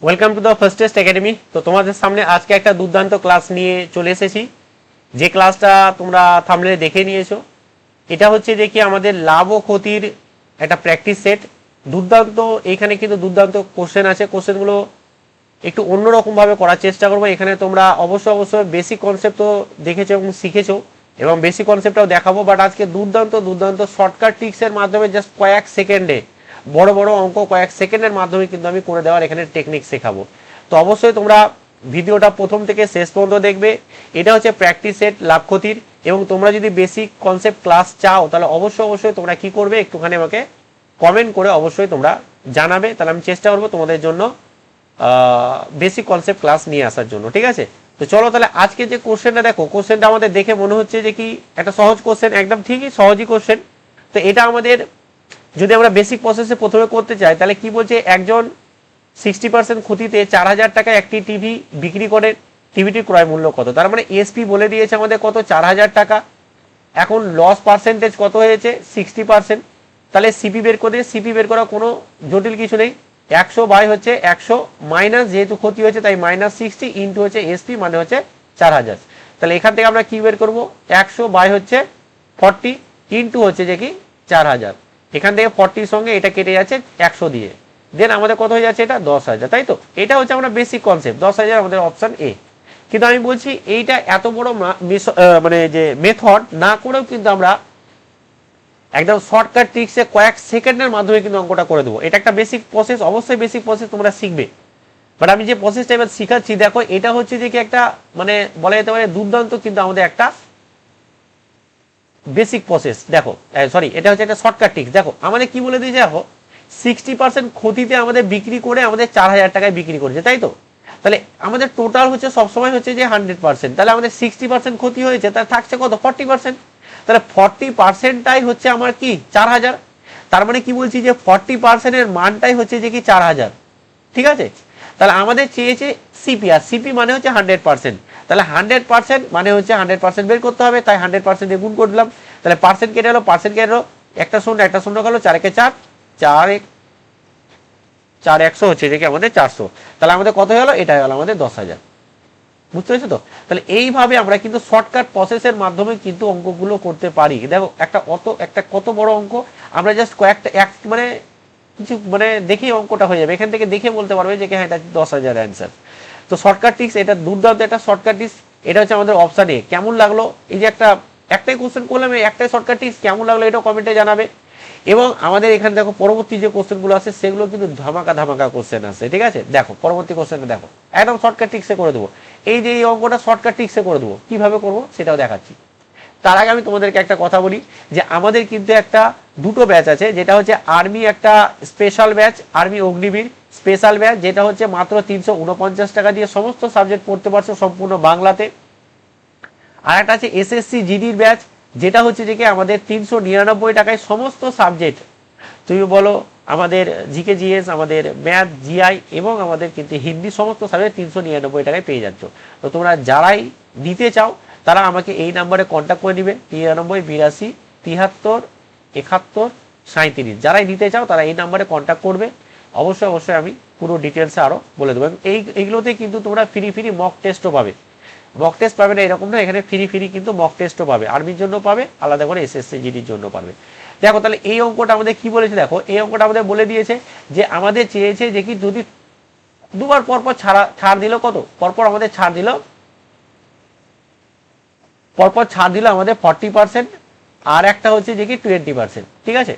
Welcome to the first test academy. তো তোমাদের সামনে আজকে একটা দুর্দান্ত ক্লাস নিয়ে চলে এসেছি। যে ক্লাসটা তোমরা থাম্বনেলে দেখে নিয়েছো, এটা হচ্ছে যে কি আমাদের লাভ ও ক্ষতির একটা প্র্যাকটিস সেট। দুর্দান্ত, এইখানে কিন্তু দুর্দান্ত কোশ্চেন আছে। কোশ্চেনগুলো একটু অন্যরকমভাবে করার চেষ্টা করবো। এখানে তোমরা অবশ্যই বেসিক কনসেপ্ট তো দেখেছো এবং শিখেছো, এবং বেসিক কনসেপ্টটাও দেখাবো। বাট আজকে দুর্দান্ত শর্টকাট ট্রিক্সের মাধ্যমে জাস্ট কয়েক সেকেন্ডে বড় বড় অঙ্ক কয়েক সেকেন্ডের মাধ্যমে কিন্তু আমি করে দেওয়ার এখানে টেকনিক শেখাবো। তো অবশ্যই তোমরা ভিডিওটা প্রথম থেকে শেষ পর্যন্ত দেখবে। এটা হচ্ছে প্র্যাকটিস সেট লাভ ক্ষতির, এবং তোমরা যদি বেসিক কনসেপ্ট ক্লাস চাও তাহলে অবশ্যই তোমরা কি করবে, একটুখানি আমাকে কমেন্ট করে অবশ্যই তোমরা জানাবে। তাহলে আমি চেষ্টা করবো তোমাদের জন্য বেসিক কনসেপ্ট ক্লাস নিয়ে আসার জন্য। ঠিক আছে, তো চলো তাহলে আজকে যে কোশ্চেনটা দেখো, কোশ্চেনটা আমাদের দেখে মনে হচ্ছে যে কি একটা সহজ কোশ্চেন, একদম ঠিকই সহজই কোশ্চেন। তো এটা আমাদের যদি আমরা বেসিক প্রসেসে প্রথমে করতে চাই তাহলে কি বলছে, একজন 60% ক্ষতিতে 4000 টাকায় একটি টিভি বিক্রি করে। টিভিটির ক্রয় মূল্য কত? তার মানে এসপি বলে দিয়েছে আমাদের কত, 4000 টাকা। এখন লস পার্সেন্টেজ কত হয়েছে, 60%। তাহলে সিপি বের করে, সিপি বের করা কোনো জটিল কিছু নেই। 100 বাই হচ্ছে 100 মাইনাস, যেহেতু ক্ষতি হয়েছে তাই -60 ইন্টু হচ্ছে এসপি মানে হচ্ছে 4000। তাহলে এখান থেকে আমরা কি বের করবো, 100 বাই হচ্ছে 40 ইন্টু হচ্ছে যে কি 4000। এখান থেকে 40 সঙ্গে এটা কেটে যাচ্ছে 100 দিয়ে, দেন আমাদের কত হয়ে যাচ্ছে, এটা 10,000। তাই তো, এটা হচ্ছে আমরা বেসিক কনসেপ্ট, 10,000 আমাদের অপশন এ। কিন্তু আমি বলছি এইটা এত বড় মানে যে মেথড না করেও কিন্তু আমরা একদম শর্টকাট ট্রিক্সে কয়েক সেকেন্ডের মাধ্যমে কিন্তু অঙ্কটা করে দেবো। এটা একটা বেসিক প্রসেস, অবশ্যই বেসিক প্রসেস তোমরা শিখবে। বাট আমি যে প্রসেসটা এবার শিখাচ্ছি দেখো, এটা হচ্ছে যে কি একটা মানে বলা যেতে পারে দুর্দান্ত কিন্তু আমাদের একটা বেসিক প্রসেস। দেখো সরি, এটা হচ্ছে একটা শর্টকাট ট্রিক্স। দেখো আমাদের কি বলে দিয়েছে, দেখো 60% ক্ষতিতে আমাদের বিক্রি করে আমাদের 4000 টাকায় বিক্রি করেছে, তাই তো। তাহলে আমাদের টোটাল হচ্ছে সবসময় হচ্ছে যে 100%। তাহলে আমাদের 60% ক্ষতি হয়েছে, তার থাকছে কত, 40%। তাহলে 40%টাই হচ্ছে আমার কি 4000। তার মানে কি বলছি যে 40%-এর মানটাই হচ্ছে যে কি 4000। ঠিক আছে, তাহলে আমাদের চেয়েছে সিপি, আর সিপি মানে হচ্ছে 100%। তাহলে 100% মানে হচ্ছে 100% বের করতে হবে, তাই 100% দিয়ে গুণ করলাম। তাহলে পার্সেন্ট কেটে গেলো, পার্সেন্ট কেটে গেলো, একটা শূন্য গেলো, 4 একে 4, 4 100 হচ্ছে যে কি আমাদের 400। তাহলে আমাদের কত হলো, এটা হলো আমাদের 10,000। বুঝতে পেরেছো তো। তাহলে এইভাবে আমরা কিন্তু শর্টকাট প্রসেসের মাধ্যমে কিন্তু অঙ্কগুলো করতে পারি। দেখো একটা কত বড় অঙ্ক, আমরা জাস্ট কয়েকটা মানে কিছু মানে দেখেই অঙ্কটা হয়ে যাবে। এখান থেকে দেখে বলতে পারবে যে হ্যাঁ এটা 10,000 অ্যান্সার। তো শর্টকাট ট্রিক্স, এটা দুর্দান্ত একটা শর্টকাট ট্রিক্স। এটা হচ্ছে আমাদের অপশন এ। কেমন লাগলো, এই যে একটাই কোশ্চেন করলাম, একটাই শর্টকাট ট্রিক্স, কেমন লাগলো এটা কমেন্টে জানাবে। এবং আমাদের এখানে দেখো পরবর্তী যে কোশ্চেনগুলো আছে সেগুলো কিন্তু ধামাকা কোশ্চেন আছে। ঠিক আছে, দেখো পরবর্তী কোশ্চেনটা দেখো, একদম শর্টকাট ট্রিক্সে করে দেবো। এই যে এই অঙ্কটা শর্টকাট ট্রিক্সে করে দেবো, কিভাবে করবো সেটাও দেখাচ্ছি। তার আগে আমি তোমাদেরকে একটা কথা বলি যে আমাদের কিন্তু একটা দুটো ব্যাচ আছে, যেটা হচ্ছে আর্মি একটা special batch, army Agniveer special batch, যেটা হচ্ছে মাত্র 349 টাকা দিয়ে সমস্ত সাবজেক্ট পড়তে পারছো সম্পূর্ণ বাংলাতে। আর একটা আছে এসএসসি জিডির ব্যাচ, যেটা হচ্ছে যে কি আমাদের 399 টাকায় সমস্ত সাবজেক্ট, তুমি বলো আমাদের জিকে জিএস, আমাদের ম্যাথ জিআই এবং আমাদের কিন্তু হিন্দি, সমস্ত সাবজেক্ট 399 টাকায় পেয়ে যাচ্ছ। তো তোমরা যারাই নিতে চাও তারা আমাকে এই নাম্বারে কন্ট্যাক্ট করে নিবে, 93 82 73 71 37। যারাই নিতে চাও তারা এই নাম্বারে কন্ট্যাক্ট করবে। অবশ্যই আমি পুরো ডিটেলসে আরও বলে দেবো। এইগুলোতে কিন্তু তোমরা ফ্রি মক টেস্টও পাবে। মক টেস্ট পাবে না এরকম না, এখানে ফ্রি কিন্তু মক টেস্টও পাবে, আর্মির জন্য পাবে, আলাদা করে এসএসসি জিডির জন্য পাবে। দেখো তাহলে এই অঙ্কটা আমাদের কি বলেছে, দেখো এই অঙ্কটা আমাদের বলে দিয়েছে যে আমাদের চেয়েছে যে কি যদি দুবার পরপর ছাড় দিল, কত পরপর আমাদের ছাড় দিল, আমাদের 40%, আর একটা হচ্ছে যে কি 20%। ঠিক আছে,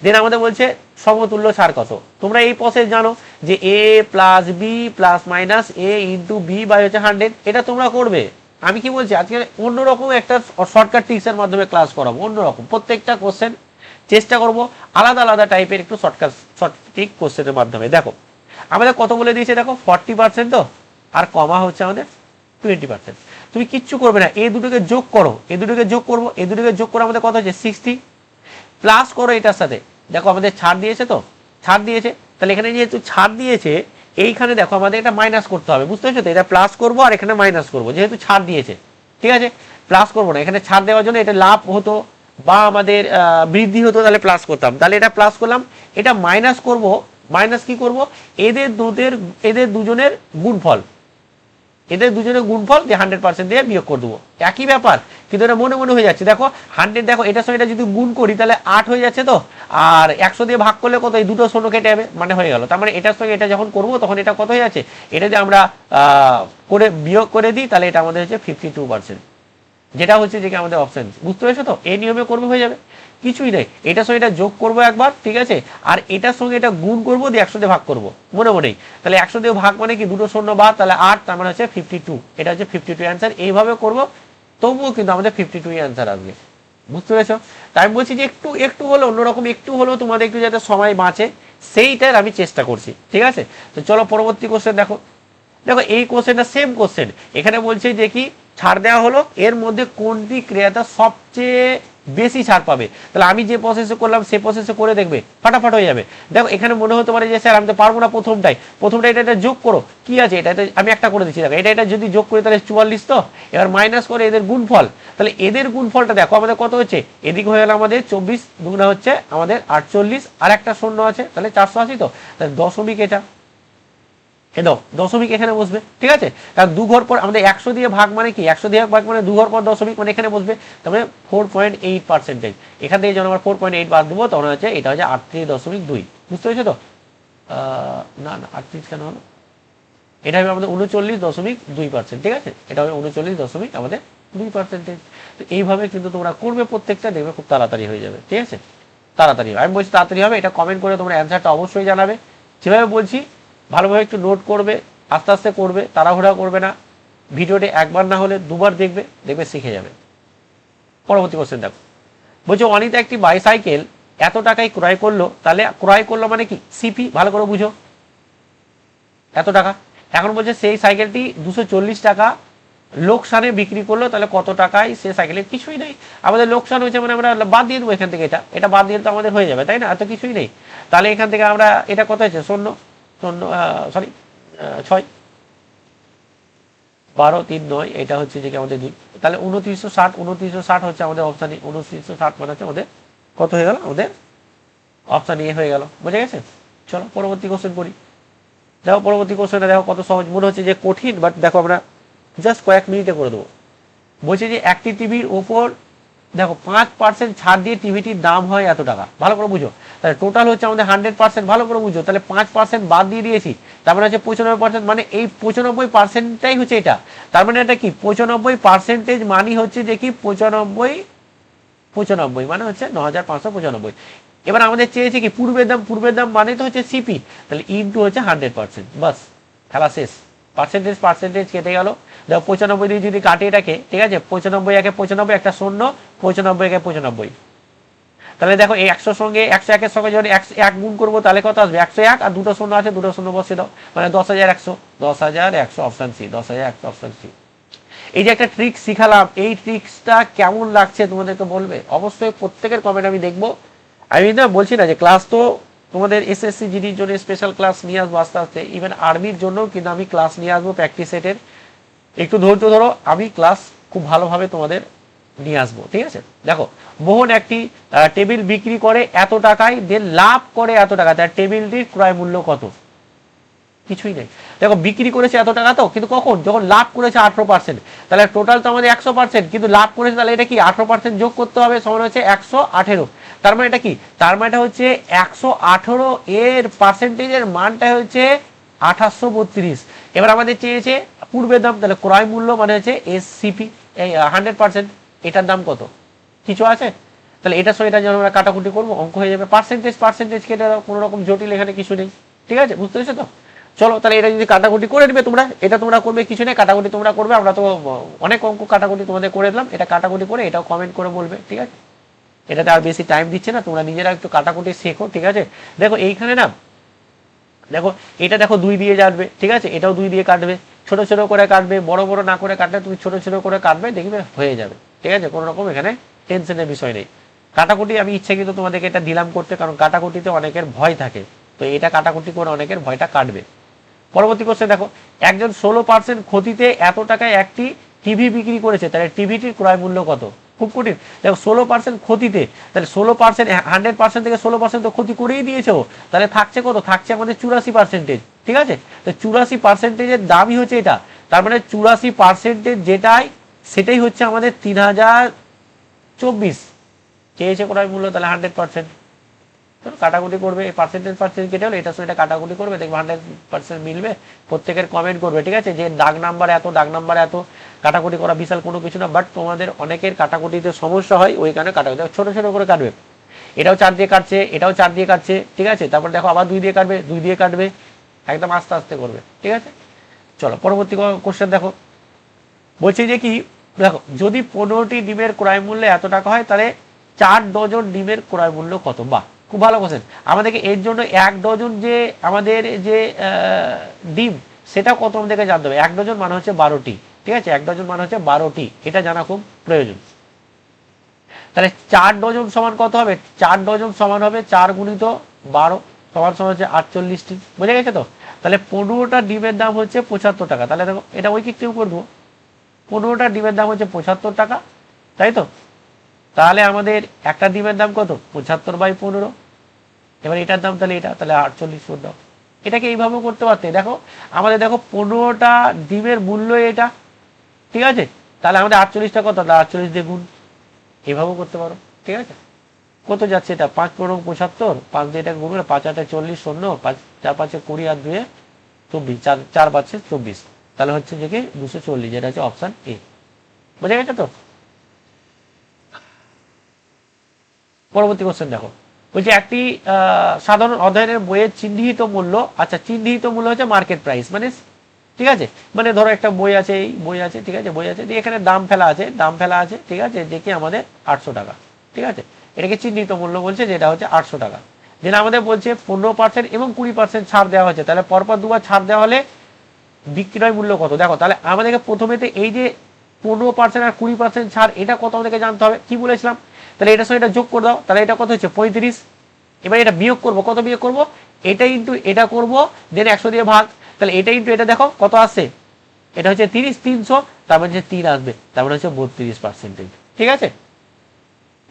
দেন আমাদের বলছে সমতুল্য ছাড় কত। তোমরা এই প্রসেস জানো যে A plus B plus minus A into B by হচ্ছে 100, এটা তোমরা করবে। আমি কি বলছি, আজকে অন্যরকম একটা শর্টকাট ট্রিক্সের মাধ্যমে ক্লাস করাবো, অন্যরকম প্রত্যেকটা কোশ্চেন চেষ্টা করবো আলাদা টাইপের একটু শর্ট ট্রিক কোশ্চেনের মাধ্যমে। দেখো আমাদের কত বলে দিয়েছে, দেখো 40% তো, আর কমা হচ্ছে আমাদের 20%। তুমি কিচ্ছু করবে না, এই দুটোকে যোগ করো, এই দুটোকে যোগ করবো, এই দুটোকে যোগ করে আমাদের কত হচ্ছে 60, প্লাস করো এটার সাথে। দেখো আমাদের ছাড় দিয়েছে, তো ছাড় দিয়েছে, তাহলে এখানে যেহেতু ছাড় দিয়েছে এইখানে দেখো আমাদের এটা মাইনাস করতে হবে। বুঝতে পারছো তো, এটা প্লাস করবো আর এখানে মাইনাস করবো, যেহেতু ছাড় দিয়েছে। ঠিক আছে, প্লাস করবো না, এখানে ছাড় দেওয়ার জন্য এটা লাভ হতো বা আমাদের বৃদ্ধি হতো, তাহলে প্লাস করতাম। তাহলে এটা প্লাস করলাম, এটা মাইনাস করবো মাইনাস কি করব, এদের দুজনের গুণফল, এদের দুজনের গুণফল দিয়ে 100% দিয়ে বিয়োগ করে দেবো, একই ব্যাপার, কিন্তু এটা মনে মনে হয়ে যাচ্ছে। দেখো 100, দেখো এটার সঙ্গে এটা যদি গুণ করি তাহলে 8 হয়ে যাচ্ছে, তো আর 100 দিয়ে ভাগ করলে কত, এই দুটো শূন্য কেটে যাবে, মানে হয়ে গেল। তার মানে এটার সঙ্গে এটা যখন করবো তখন এটা কত হয়ে যাচ্ছে, এটা যদি আমরা করে বিয়োগ করে দিই তাহলে এটা আমাদের হচ্ছে 52%, যেটা হচ্ছে যে আমাদের অপশন। বুঝতে পেরেছো তো, এই নিয়মে করবে হয়ে যাবে, কিছুই নেই। এটার সঙ্গে এটা যোগ করবো একবার, ঠিক আছে, আর এটার সঙ্গে এটা গুণ করবো দিয়ে 100 দিয়ে ভাগ করবো মনে মনেই, তাহলে 100 দিয়ে ভাগ মানে কি দুটো শূন্য বাদ, তাহলে 8, তার মানে হচ্ছে 52, এটা হচ্ছে 52 অ্যান্সার। এইভাবে করবো তবুও কিন্তু আমাদের 52 অ্যান্সার আসবে। বুঝতে পেরেছো? তাই আমি বলছি যে একটু হলো অন্যরকম, একটু হলেও তোমাদের একটু যাতে সময় বাঁচে সেইটার আমি চেষ্টা করছি, ঠিক আছে। তো চলো পরবর্তী কোশ্চেন দেখো। দেখো এই কোশ্চেনটা সেম কোশ্চেন, এখানে বলছে যে কি ছাড় দেওয়া হলো, এর মধ্যে কোনটি ক্রিয়াটা সবচেয়ে বেশি ছাড় পাবে। তাহলে আমি যে প্রসেসে করলাম সেই প্রসেসে করে দেখবে, ফাটাফাট হয়ে যাবে। দেখো এখানে মনে হতে পারে যে স্যার আমি তো পারবো না প্রথমটা এটা যোগ করো, কি আছে এটা আমি একটা করে দিচ্ছি। দেখো এটা যদি যোগ করি তাহলে 44, তো এবার মাইনাস করে এদের গুণফল, তাহলে এদের গুণফলটা দেখো আমাদের কত হচ্ছে, এদিকে হয়ে গেল আমাদের 24 দুগুণা হচ্ছে আমাদের 48, আর একটা শূন্য আছে তাহলে 480, তো তাহলে দশমিক এটা দশমিক এখানে বসবে, ঠিক আছে। কারণ দু ঘর পর আমাদের 100 দিয়ে ভাগ মানে কি, 100 দিয়ে ভাগ মানে দু ঘর পর দশমিক, মানে এখানে বসবে, তার মানে 4.8%। এখান থেকে যখন আমরা 4.8 বাদ দেবো তখন হচ্ছে এটা হচ্ছে 38.2। বুঝতে পেরেছো তো? না 38 কেন হলো, এটা হবে আমাদের 39.2%, ঠিক আছে, এটা হবে 39 আমাদের 2%। তো এইভাবে কিন্তু তোমরা করবে প্রত্যেকটা, দেখবে খুব তাড়াতাড়ি হয়ে যাবে, ঠিক আছে, তাড়াতাড়ি হবে। আমি বলছি তাড়াতাড়ি হবে, এটা কমেন্ট করে তোমরা অ্যান্সারটা অবশ্যই জানাবে। যেভাবে বলছি ভালোভাবে একটু নোট করবে, আস্তে আস্তে করবে, তাড়াহুড়া করবে না। ভিডিওটি একবার না হলে দুবার দেখবে, শিখে যাবে। পরবর্তী কোশ্চেন দেখো, বলছে অনিতা একটি বাইসাইকেল এত টাকায় ক্রয় করলো, তাহলে ক্রয় করলো মানে কি, সিপি ভালো করে বুঝো, এত টাকা। এখন বলছে সেই সাইকেলটি 240 টাকা লোকসানে বিক্রি করলো, তাহলে কত টাকায় সে সাইকেলের, কিছুই নেই আমাদের লোকসান হয়েছে, মানে আমরা বাদ দিয়ে দেবো এখান থেকে, এটা বাদ দিয়ে তো আমাদের হয়ে যাবে, তাই না, এত কিছুই নেই। তাহলে এখান থেকে আমরা এটা কত হয়েছে, 6, 12, 3, 9, এটা হচ্ছে যে আমাদের 2, তাহলে 2960 হচ্ছে আমাদের অপশান। 2960 মানে হচ্ছে আমাদের কত হয়ে গেল, আমাদের অপশান এ হয়ে গেল। বুঝে গেছে? চলো পরবর্তী কোশ্চেন করি। দেখো পরবর্তী কোশ্চেনটা দেখো কত সহজ, মনে হচ্ছে যে কঠিন, বাট দেখো আমরা জাস্ট কয়েক মিনিটে করে দেবো। বলছে যে একটি টিভির ওপর দেখো 5% ছাড় দিয়ে টিভিটির দাম হয় এত টাকা, ভালো করে বুঝো। তাহলে টোটাল হচ্ছে আমাদের 100%, ভালো করে বুঝো, তাহলে 5% বাদ দিয়ে দিয়েছি, তার মানে হচ্ছে 95%, মানে এই 95%টাই হচ্ছে এটা। তার মানে এটা কি 95% মানি হচ্ছে যে কি 95 মানে হচ্ছে 9595। এবার আমাদের চেয়েছে কি পূর্বের দাম মানে তো হচ্ছে সিপি, তাহলে ইনটু হচ্ছে 100%, বাস খেলা শেষ। পার্সেন্টেজ কেটে গেল, দেখো 95 দিয়ে যদি কাটে এটাকে, ঠিক আছে, 95 একে 95, একটা শূন্য, 95 একে 95, তাহলে দেখো এই 100 সঙ্গে 101 সঙ্গে যখন 1 গুণ করবো তাহলে কত আসবে, 101, আর দুটো শূন্য আছে, দুটো শূন্য বসে দাও, মানে 10,100 অপশন সি, 10,100 অপশন সি। এই যে একটা ট্রিক শিখালাম, এই ট্রিক্সটা কেমন লাগছে তোমাদেরকে বলবে অবশ্যই, প্রত্যেকের কমেন্ট আমি দেখবো। আমি না বলছি না যে ক্লাস তো তোমাদের এসএসসি জিডির জন্য স্পেশাল ক্লাস নিয়ে আসবো আস্তে আস্তে, ইভেন আর্মির জন্য কিন্তু আমি ক্লাস নিয়ে আসবো প্র্যাকটিস সেটের, একটু ধৈর্য ধরো, আমি ক্লাস খুব ভালোভাবে তোমাদের নিয়ে আসবো, ঠিক আছে। দেখো মোহন একটি টেবিল বিক্রি করে এত টাকায়, দেন লাভ করে এত টাকা, তার টেবিলটির ক্রয় মূল্য কত, কিছুই নেই। দেখো বিক্রি করেছে এত টাকা, তো কিন্তু কখন, যখন লাভ করেছে 18%, তাহলে টোটাল তো আমাদের 100%, কিন্তু লাভ করেছে, তাহলে এটা কি 18% যোগ করতে হবে, সমান হচ্ছে 118। তার মানে এটা কি, তার মানে এটা হচ্ছে 118, এর পার্সেন্টেজের মানটা হচ্ছে 2832। এবার আমাদের চেয়েছে পূর্বের দাম, তাহলে ক্রয় মূল্য মানে হচ্ছে এসসিপি, এই 100%, এটার দাম কত, কিছু আছে, তাহলে এটার সঙ্গে এটা যখন আমরা কাটাকুটি করবো অঙ্ক হয়ে যাবে। পার্সেন্টেজ কেটে কোনো রকম জটিল এখানে কিছু নেই, ঠিক আছে, বুঝতে পেরেছো তো। চলো তাহলে এটা যদি কাটাকুটি করে নেবে তোমরা, এটা তোমরা করবে, কিছু নেই, কাটাকুটি তোমরা করবে, আমরা তো অনেক অঙ্ক কাটাকুটি তোমাদের করে দিলাম, এটা কাটাকুটি করে এটাও কমেন্ট করে বলবে, ঠিক আছে। এটাতে আর বেশি টাইম দিচ্ছে না, তোমরা নিজেরা একটু কাটাকুটি শেখো, ঠিক আছে। দেখো এইখানে না, দেখো এটা দেখো 2 দিয়ে যাবে, ঠিক আছে, এটাও 2 দিয়ে কাটবে, ছোট ছোট করে কাটবে, বড় বড় না করে কাটলে তুমি ছোট ছোট করে কাটবে, দেখবে হয়ে যাবে, ঠিক আছে, কোনো রকম এখানে টেনশনের বিষয় নেই। কাটাকুটি আমি ইচ্ছে কিন্তু তোমাদেরকে এটা দিলাম করতে, কারণ কাটাকুটিতে অনেকের ভয় থাকে, তো এটা কাটাকুটি করে অনেকের ভয়টা কাটবে। পরবর্তী কোশ্চেন দেখো, একজন 16% ক্ষতিতে এত টাকায় একটি টিভি বিক্রি করেছে, তাহলে টিভিটির ক্রয় মূল্য কত, খুব কঠিন। দেখো 16% ক্ষতিতে, তাহলে 16% 100% থেকে 16% তো ক্ষতি করেই দিয়েছে ও, তাহলে থাকছে কত, থাকছে আমাদের 84%। ঠিক আছে, তো 84%-এর দামই হচ্ছে এটা, তার মানে 84% যেটাই সেটাই হচ্ছে আমাদের 3024 চেয়েছে ক্রয় মূল্য, তাহলে 100%। কাটাকুটি করবে, পার্সেন্টেজ কেটে হলো এটার সঙ্গে এটা কাটাকুটি করবে, দেখবে 100% মিলবে। প্রত্যেকের কমেন্ট করবে, ঠিক আছে, যে দাগ নাম্বার এত, দাগ নাম্বার এত, কাটাকুটি করা বিশাল কোনো কিছু না, বাট তোমাদের অনেকের কাটাকুটিতে সমস্যা হয়, ওই কারণে কাটাকুটি ছোট ছোট করে কাটবে। এটাও 4 দিয়ে কাটছে, এটাও 4 দিয়ে কাটছে, ঠিক আছে, তারপর দেখো আবার 2 দিয়ে কাটবে, 2 দিয়ে কাটবে, একদম আস্তে আস্তে করবে, ঠিক আছে। চলো পরবর্তী কোশ্চেন দেখো, বলছে যে কি, দেখো যদি 15টি ডিমের ক্রয় মূল্য এত টাকা হয়, তাহলে 4 ডজন ডিমের ক্রয় মূল্য কত? বাহ, খুব ভালো কোশ্চেন। আমাদেরকে এর জন্য 1 ডজন যে আমাদের যে ডিম, সেটা কত আমাদেরকে জানতে হবে। 1 ডজন মানে হচ্ছে 12টি, ঠিক আছে, 1 ডজন মানে হচ্ছে 12টি, এটা জানা খুব প্রয়োজন। তাহলে 4 ডজন সমান কত হবে? 4 ডজন সমান হবে 4 গুণিত 12 সমান সমান হচ্ছে 48টি, বুঝে গেছে তো। তাহলে 15টা ডিমের দাম হচ্ছে 75 টাকা, তাহলে দেখো এটা ঐকিক নিয়ম করে দেবো, 15টা ডিমের দাম হচ্ছে 75 টাকা, তাই তো। তাহলে আমাদের একটা ডিমের দাম কত? 75/15। এবার এটার দাম তাহলে এটা, তাহলে 48 করে দাও। এটাকে এইভাবেও করতে পারতে, দেখো আমাদের দেখো 15টা ডিমের মূল্য এটা, ঠিক আছে, তাহলে আমাদের 48টা কত? 48 দিয়ে গুণ, এভাবেও করতে পারো, ঠিক আছে। কত যাচ্ছে এটা? 5 15 75, 5 দিয়ে এটা গুণ, 5 8 40, 0 5 4 5 20 আর 2 24, 4 5 24, তাহলে হচ্ছে যে কি 240, যেটা হচ্ছে অপশন এ, বুঝে গেছে তো। পরবর্তী কোশ্চেন দেখো, বলছে একটি সাধারণ অধ্যয়নের বইয়ের চিহ্নিত মূল্য, আচ্ছা চিহ্নিত মূল্য হচ্ছে মার্কেট প্রাইস, মানে ঠিক আছে, মানে ধরো একটা বই আছে, এই বই আছে, ঠিক আছে, বই আছে, এখানে দাম ফেলা আছে, দাম ফেলা আছে, ঠিক আছে, যে কি আমাদের 800 টাকা, ঠিক আছে, এটাকে চিহ্নিত মূল্য বলছে, যেটা হচ্ছে 800 টাকা। যেটা আমাদের বলছে 15% এবং 20% ছাড় দেওয়া হয়েছে, তাহলে পরপর দুবার ছাড় দেওয়া হলে বিক্রয় মূল্য কত? দেখো তাহলে আমাদেরকে প্রথমেতে এই যে 15% আর 20% ছাড়, এটা কত আমাদেরকে জানতে হবে। কি বলেছিলাম? তাহলে এটার সঙ্গে এটা যোগ করে দাও, তাহলে এটা কত হচ্ছে 35। এবার এটা বিয়োগ করবো, কত বিয়োগ করবো? এটা ইন্টু এটা করবো, দেন 100 দিয়ে ভাগ, তাহলে এটা ইন্টু এটা দেখো কত আসছে, এটা হচ্ছে 30, 300, তার মানে হচ্ছে 3 আসবে, তার মানে হচ্ছে 32%, ঠিক আছে,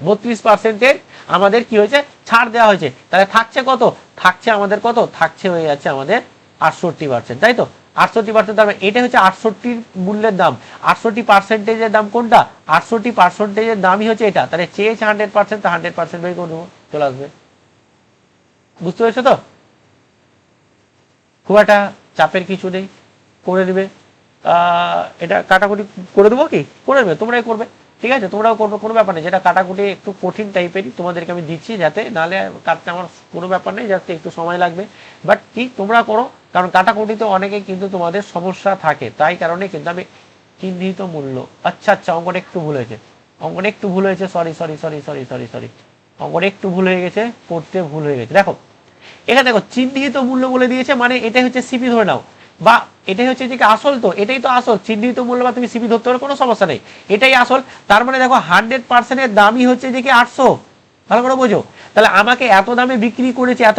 32% আমাদের কি হয়েছে, ছাড় দেওয়া হয়েছে। তাহলে থাকছে কত? থাকছে আমাদের কত? থাকছে হয়ে যাচ্ছে আমাদের 68%, তাই তো, 68%, তার মানে এটা হচ্ছে 68 মূল্যের দাম। 68%-এর দাম কোনটা? 68%-এর দামই হচ্ছে এটা, তাহলে চেয়েছে 100%, তো 100% বের করে দেবো, চলে আসবে। বুঝতে পেরেছো তো? খুব একটা চাপের কিছু নেই, করে দেবে। এটা কাটাকুটি করে দেবো, কি করে দেবে, তোমরাই করবে, ঠিক আছে, তোমরাও করবে, কোনো ব্যাপার নেই। যেটা কাটাকুটি একটু কঠিন টাইপেরই তোমাদেরকে আমি দিচ্ছি, যাতে নাহলে কাটতে আমার কোনো ব্যাপার নেই, যাতে একটু সময় লাগবে, বাট কি তোমরা করো, কারণ কাটাকুটিতে অনেকে কিন্তু তোমাদের সমস্যা থাকে, তাই কারণে কিন্তু আমি চিহ্নিত মূল্য, আচ্ছা আচ্ছা, অঙ্কটা একটু ভুল হয়েছে, অঙ্কটা একটু ভুল হয়েছে, sorry sorry sorry sorry sorry sorry, অঙ্কটা একটু ভুল হয়ে গেছে, পড়তে ভুল হয়ে গেছে। দেখো এখানে দেখো চিহ্নিত মূল্য বলে দিয়েছে, মানে এটাই হচ্ছে সিপি ধরে নাও, বা এটাই হচ্ছে যে আসল, তো এটাই তো আসল, চিহ্নিত মূল্য বা তুমি সিপি ধরতে পারো, কোনো সমস্যা নেই, এটাই আসল। তার মানে দেখো 100%-এর দামই হচ্ছে যে কি 800, ভালো করে বোঝো। তাহলে আমাকে এত দামে বিক্রি করেছে, এত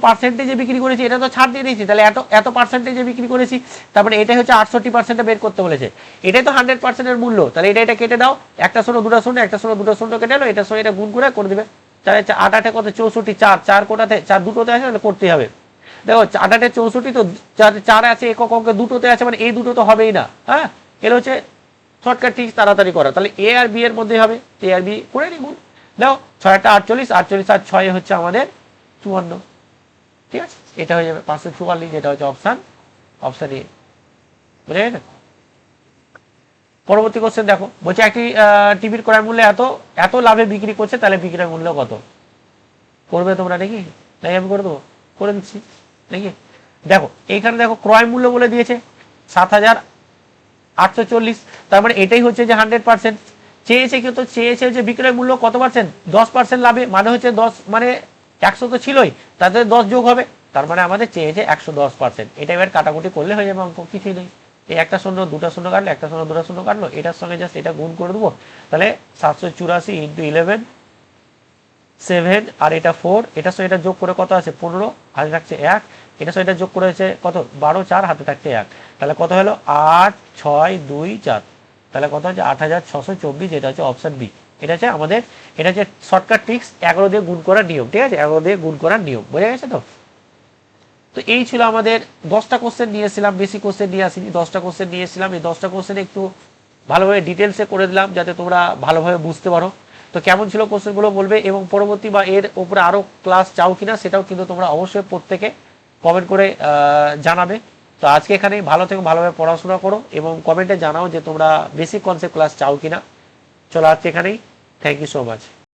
পার্সেন্টেজে বিক্রি করেছি, এটা তো ছাড় দিয়ে দিয়েছি, তাহলে এত পার্সেন্টেজে বিক্রি করেছি, তারপরে এটাই হচ্ছে 68% বের করতে বলেছে, এটাই তো 100%-এর মূল্য। তাহলে এটা কেটে দাও, একটা শূন্য দুটা শূন্য, একটা শূন্য দুটো শূন্য কেটে দাও, এটার সঙ্গে এটা গুণ করে দেবে। তাহলে 8 8 কত 64, 4 কোটাতে 4 দুটোতে আছে, তাহলে করতেই হবে। দেখো 8 8 64, তো 4 আছে একক অঙ্কে, দুটোতে আছে, মানে এই দুটো তো হবেই না, হ্যাঁ, এগুলো হচ্ছে শর্টকাট ঠিক তাড়াতাড়ি করা। তাহলে এ আর বি এর মধ্যে হবে, এ আর বি করে নি গুণ, দেখো 6 8 48, 48 আর 6 হচ্ছে আমাদের 54, ঠিক আছে, এটা হয়ে যাবে 544, যেটা হচ্ছে অপশন এ, বুঝে গেছে। পরবর্তী কোশ্চেন দেখো, বলছে একটি টিভির ক্রয় মূল্য এত লাভে বিক্রি করছে, তাহলে বিক্রয় মূল্য কত? করবে তোমরা নাকি? নাকি আমি করে দেবো? করে দিচ্ছি নাকি। দেখো এইখানে দেখো ক্রয় মূল্য বলে দিয়েছে 7,840, তার মানে এটাই হচ্ছে যে 100%। চেয়েছে কিন্তু চেয়েছে যে বিক্রয় মূল্য কত পার্সেন্ট? 10% লাভে, মানে হচ্ছে 10, মানে 100 তো ছিলই, তাতে 10 যোগ হবে, তার মানে আমাদের চেয়েছে 110%। এটা এবার কাটাকুটি করলে হয়ে যাবে, অঙ্ক কিছুই নেই। এই একটা শূন্য দুটা শূন্য কাটলো, একটা শূন্য দুটা শূন্য কাটলো, এটার সঙ্গে জাস্ট এটা গুণ করে দেবো, তাহলে 784 × 11 7, আর এটা 4, এটার সঙ্গে এটা যোগ করে কত আছে 15, হাতে থাকছে 1, এটার সঙ্গে এটা যোগ করে হচ্ছে কত 12, 4 হাতে থাকছে 1, তাহলে কত হলো 8 6 2 4, তাহলে কত হচ্ছে 8624, এটা হচ্ছে অপশন বি। এটা হচ্ছে আমাদের, এটা হচ্ছে শর্টকাট ট্রিক্স 11 দিয়ে গুণ করার নিয়ম, ঠিক আছে, 11 দিয়ে গুণ করার নিয়ম, বোঝা গেছে তো। তো এই ছিল আমাদের 10টা কোশ্চেন নিয়েছিলাম, বেশি কোশ্চেন নিয়ে আসিনি, 10টা কোশ্চেন নিয়েছিলাম। এই 10টা কোশ্চেন একটু ভালোভাবে ডিটেলসে করে দিলাম যাতে তোমরা ভালোভাবে বুঝতে পারো। তো কেমন ছিল কোশ্চেনগুলো বলবে, এবং পরবর্তী বা এর উপরে আরও ক্লাস চাও কিনা সেটাও কিন্তু তোমরা অবশ্যই প্রত্যেকে কমেন্ট করে জানাবে। তো আজকে এখানেই, ভালো থেকে ভালোভাবে পড়াশোনা করো এবং কমেন্টে জানাও যে তোমরা বেসিক কনসেপ্ট ক্লাস চাও কিনা। চলো আজকে এখানেই, থ্যাংক ইউ সো মাচ।